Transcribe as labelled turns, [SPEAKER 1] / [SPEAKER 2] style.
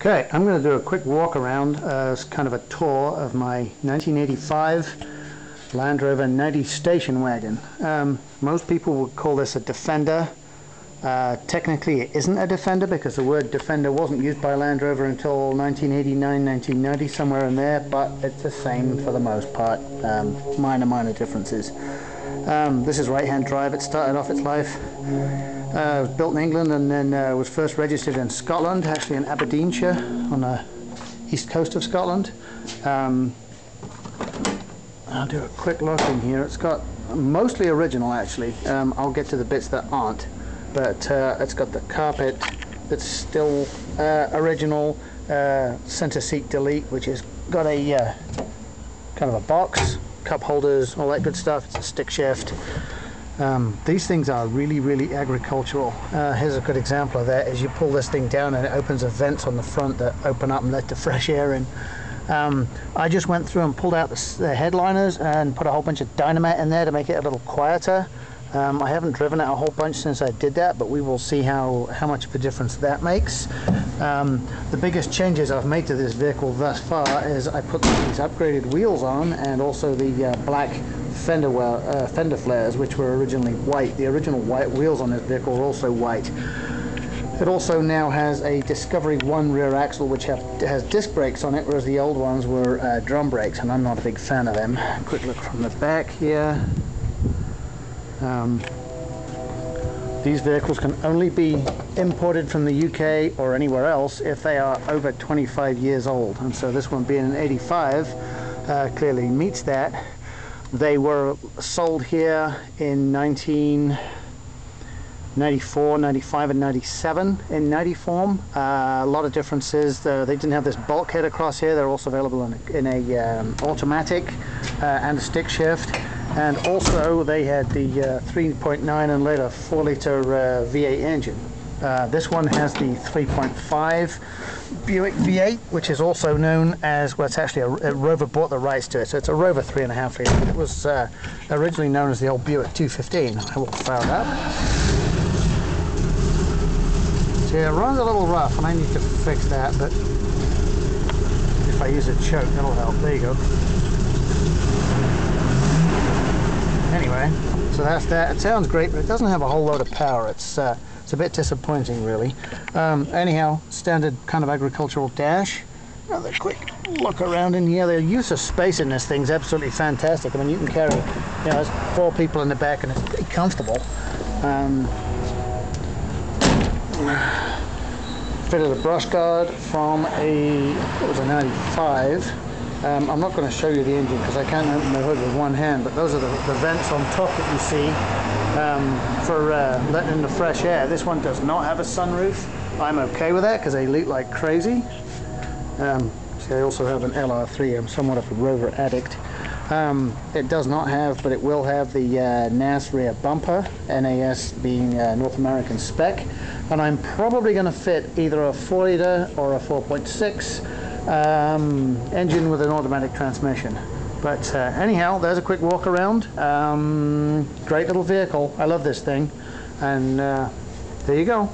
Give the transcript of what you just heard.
[SPEAKER 1] Okay, I'm going to do a quick walk around as kind of a tour of my 1985 Land Rover 90 station wagon. Most people would call this a Defender. Technically it isn't a Defender because the word Defender wasn't used by Land Rover until 1989, 1990, somewhere in there, but it's the same for the most part. Minor differences. This is right-hand drive. It started off its life. It was built in England and then was first registered in Scotland, actually in Aberdeenshire on the east coast of Scotland. I'll do a quick look in here. It's got mostly original actually. I'll get to the bits that aren't, but it's got the carpet that's still original, center seat delete, which has got a kind of a box, cup holders, all that good stuff. It's a stick shift. These things are really agricultural. Here's a good example of that. As you pull this thing down and it opens the vents on the front that open up and let the fresh air in. I just went through and pulled out the headliners and put a whole bunch of dynamite in there to make it a little quieter. I haven't driven it a whole bunch since I did that, but we will see how much of a difference that makes. The biggest changes I've made to this vehicle thus far is I put these upgraded wheels on, and also the black fender flares, which were originally white. The original white wheels on this vehicle are also white. It also now has a Discovery 1 rear axle, which has disc brakes on it, whereas the old ones were drum brakes, and I'm not a big fan of them. Quick look from the back here. These vehicles can only be imported from the UK or anywhere else if they are over 25 years old, and so this one being an 85 clearly meets that. They were sold here in 1994, 95 and 97 in 90 form. A lot of differences. They didn't have this bulkhead across here. They're also available in a automatic and a stick shift. And also they had the 3.9 and later 4-litre V8 engine. This one has the 3.5 Buick V8, which is also known as, well, it's actually a Rover bought the rights to it, so it's a Rover 3.5 litre. It was originally known as the old Buick 215. I will fire it up. So yeah, it runs a little rough and I need to fix that, but if I use a choke, that'll help. There you go. Anyway, so that's that. It sounds great, but it doesn't have a whole load of power. It's a bit disappointing, really. Anyhow, standard kind of agricultural dash. Another quick look around in here. The use of space in this thing's absolutely fantastic. I mean, you can carry, there's 4 people in the back, and it's pretty comfortable. Fitted a brush guard from it was a 95. I'm not going to show you the engine because I can't open the hood with one hand, but those are the vents on top that you see for letting in the fresh air. This one does not have a sunroof. I'm okay with that because they leak like crazy. See, I also have an LR3. I'm somewhat of a Rover addict. It does not have, but it will have the NAS rear bumper, NAS being North American spec, and I'm probably going to fit either a 4-litre or a 4.6 engine with an automatic transmission. But anyhow, there's a quick walk around. Great little vehicle. I love this thing, and there you go.